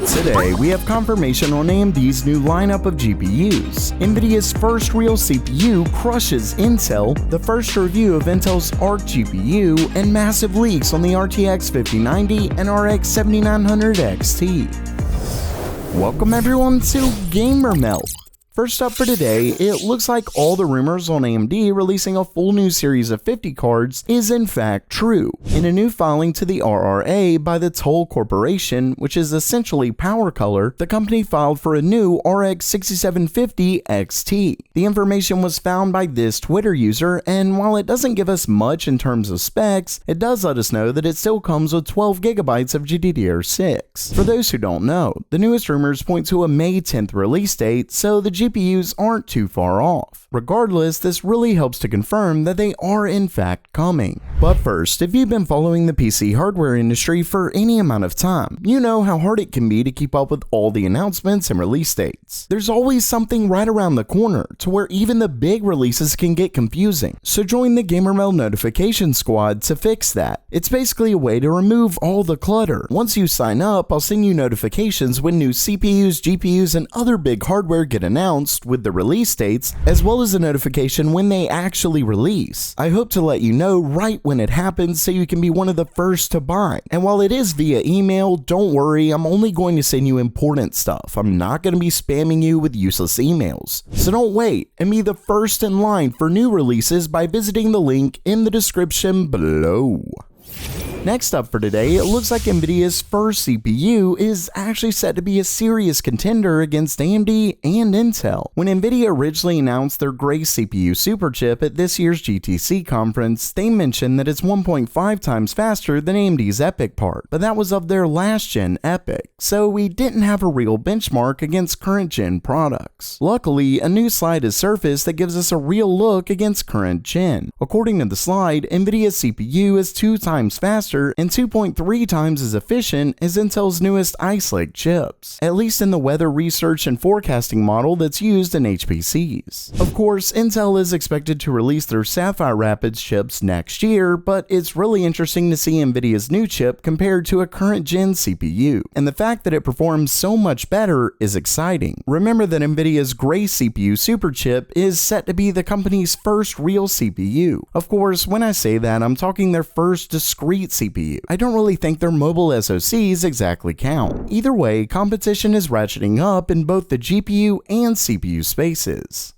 Today, we have confirmation on AMD's new lineup of GPUs. Nvidia's first real CPU crushes Intel, the first review of Intel's Arc GPU, and massive leaks on the RTX 5090 and RX 7900 XT. Welcome everyone to Gamer Melt. First up for today, it looks like all the rumors on AMD releasing a full new series of 50 cards is in fact true. In a new filing to the RRA by the Toll Corporation, which is essentially Power Color, the company filed for a new RX 6750 XT. The information was found by this Twitter user, and while it doesn't give us much in terms of specs, it does let us know that it still comes with 12 GB of GDDR6. For those who don't know, the newest rumors point to a May 10th release date, so the GPUs aren't too far off. Regardless, this really helps to confirm that they are in fact coming. But first, if you've been following the PC hardware industry for any amount of time, you know how hard it can be to keep up with all the announcements and release dates. There's always something right around the corner to where even the big releases can get confusing. So join the GamerMail notification squad to fix that. It's basically a way to remove all the clutter. Once you sign up, I'll send you notifications when new CPUs, GPUs, and other big hardware get announced with the release dates, as well as a notification when they actually release. I hope to let you know right when it happens so you can be one of the first to buy. And while it is via email, don't worry, I'm only going to send you important stuff. I'm not going to be spamming you with useless emails. So don't wait and be the first in line for new releases by visiting the link in the description below. Next up for today, it looks like Nvidia's first CPU is actually set to be a serious contender against AMD and Intel. When Nvidia originally announced their Grace CPU superchip at this year's GTC conference, they mentioned that it's 1.5 times faster than AMD's EPYC part, but that was of their last gen EPYC, so we didn't have a real benchmark against current gen products. Luckily, a new slide has surfaced that gives us a real look against current gen. According to the slide, Nvidia's CPU is 2 times faster and 2.3 times as efficient as Intel's newest Ice Lake chips, at least in the weather research and forecasting model that's used in HPCs. Of course, Intel is expected to release their Sapphire Rapids chips next year, but it's really interesting to see Nvidia's new chip compared to a current gen CPU, and the fact that it performs so much better is exciting. Remember that Nvidia's Grace CPU superchip is set to be the company's first real CPU. Of course, when I say that, I'm talking their first discrete CPU. I don't really think their mobile SoCs exactly count. Either way, competition is ratcheting up in both the GPU and CPU spaces.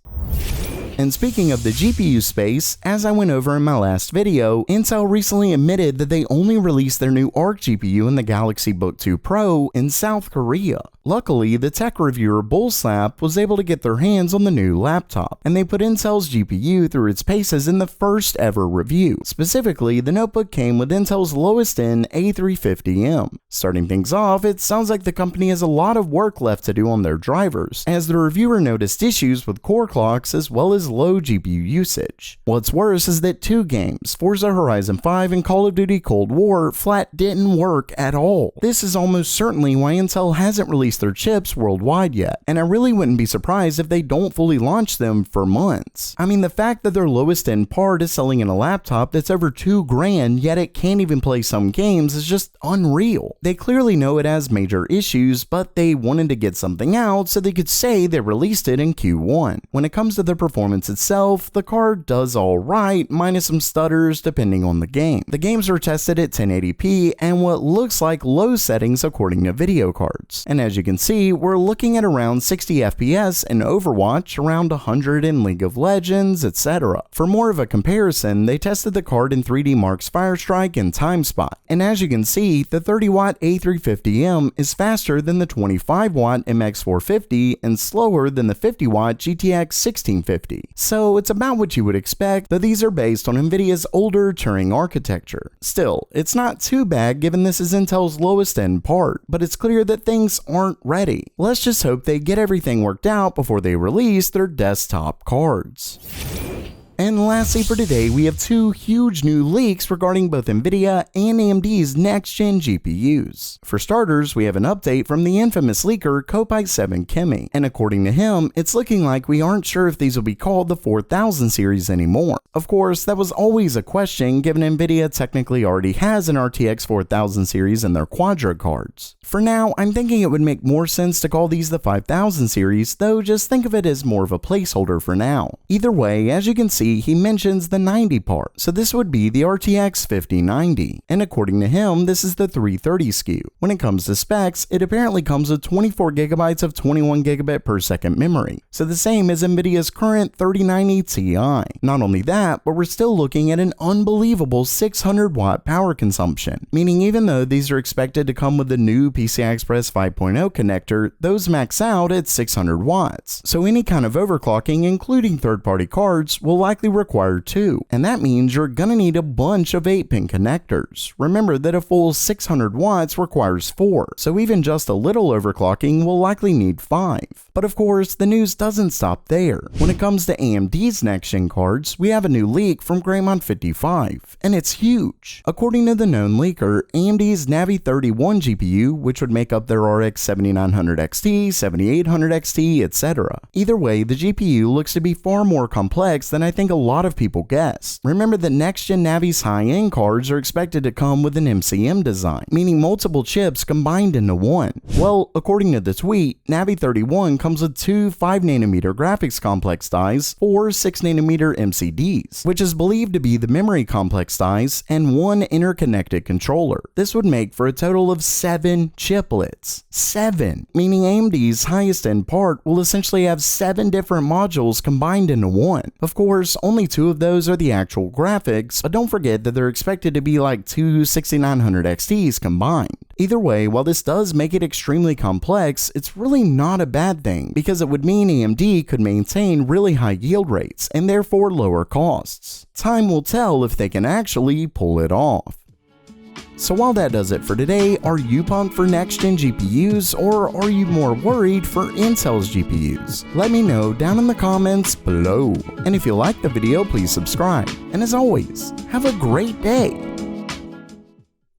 And speaking of the GPU space, as I went over in my last video, Intel recently admitted that they only released their new Arc GPU in the Galaxy Book 2 Pro in South Korea. Luckily, the tech reviewer Bullslap was able to get their hands on the new laptop, and they put Intel's GPU through its paces in the first ever review. Specifically, the notebook came with Intel's lowest end A350M. Starting things off, it sounds like the company has a lot of work left to do on their drivers, as the reviewer noticed issues with core clocks as well as low GPU usage. What's worse is that 2 games, Forza Horizon 5 and Call of Duty Cold War, flat didn't work at all. This is almost certainly why Intel hasn't released their chips worldwide yet, and I really wouldn't be surprised if they don't fully launch them for months. I mean, the fact that their lowest end part is selling in a laptop that's over $2,000, yet it can't even play some games, is just unreal. They clearly know it has major issues, but they wanted to get something out so they could say they released it in Q1. When it comes to the performance itself, the card does alright, minus some stutters depending on the game. The games were tested at 1080p and what looks like low settings according to video cards. And as you can see, we're looking at around 60 FPS in Overwatch, around 100 in League of Legends, etc. For more of a comparison, they tested the card in 3D Mark's Firestrike and TimeSpot, and as you can see, the 30W A350M is faster than the 25W MX450 and slower than the 50W GTX 1650. So it's about what you would expect, though these are based on Nvidia's older Turing architecture. Still, it's not too bad given this is Intel's lowest end part, but it's clear that things aren't ready. Let's just hope they get everything worked out before they release their desktop cards. And lastly for today, we have two huge new leaks regarding both Nvidia and AMD's next-gen GPUs. For starters, we have an update from the infamous leaker Kopite7Kimi, and according to him, it's looking like we aren't sure if these will be called the 4000 series anymore. Of course, that was always a question given Nvidia technically already has an RTX 4000 series in their Quadro cards. For now, I'm thinking it would make more sense to call these the 5000 series, though just think of it as more of a placeholder for now. Either way, as you can see, he mentions the 90 part, so this would be the RTX 5090, and according to him, this is the 330 SKU. When it comes to specs, it apparently comes with 24GB of 21GB per second memory, so the same as Nvidia's current 3090 Ti. Not only that, but we're still looking at an unbelievable 600 watt power consumption, meaning even though these are expected to come with the new PCI Express 5.0 connector, those max out at 600 watts. So any kind of overclocking, including third-party cards, will likely require 2, and that means you're gonna need a bunch of 8-pin connectors. Remember that a full 600 watts requires 4, so even just a little overclocking will likely need 5. But of course, the news doesn't stop there. When it comes to AMD's next-gen cards, we have a new leak from Greymon55, and it's huge. According to the known leaker, AMD's Navi 31 GPU, which would make up their RX 7900 XT, 7800 XT, etc. Either way, the GPU looks to be far more complex than I think a lot of people guess. Remember that next-gen Navi's high-end cards are expected to come with an MCM design, meaning multiple chips combined into one. Well, according to the tweet, Navi 31 comes with two 5nm graphics complex dies, four 6nm MCDs, which is believed to be the memory complex dies, and one interconnected controller. This would make for a total of 7 chiplets. 7, meaning AMD's highest end part will essentially have 7 different modules combined into one. Of course, only 2 of those are the actual graphics, but don't forget that they're expected to be like 2 6900 XTs combined. Either way, while this does make it extremely complex, it's really not a bad thing, because it would mean AMD could maintain really high yield rates and therefore lower costs. Time will tell if they can actually pull it off. So while that does it for today, are you pumped for next-gen GPUs, or are you more worried for Intel's GPUs? Let me know down in the comments below. And if you liked the video, please subscribe. And as always, have a great day.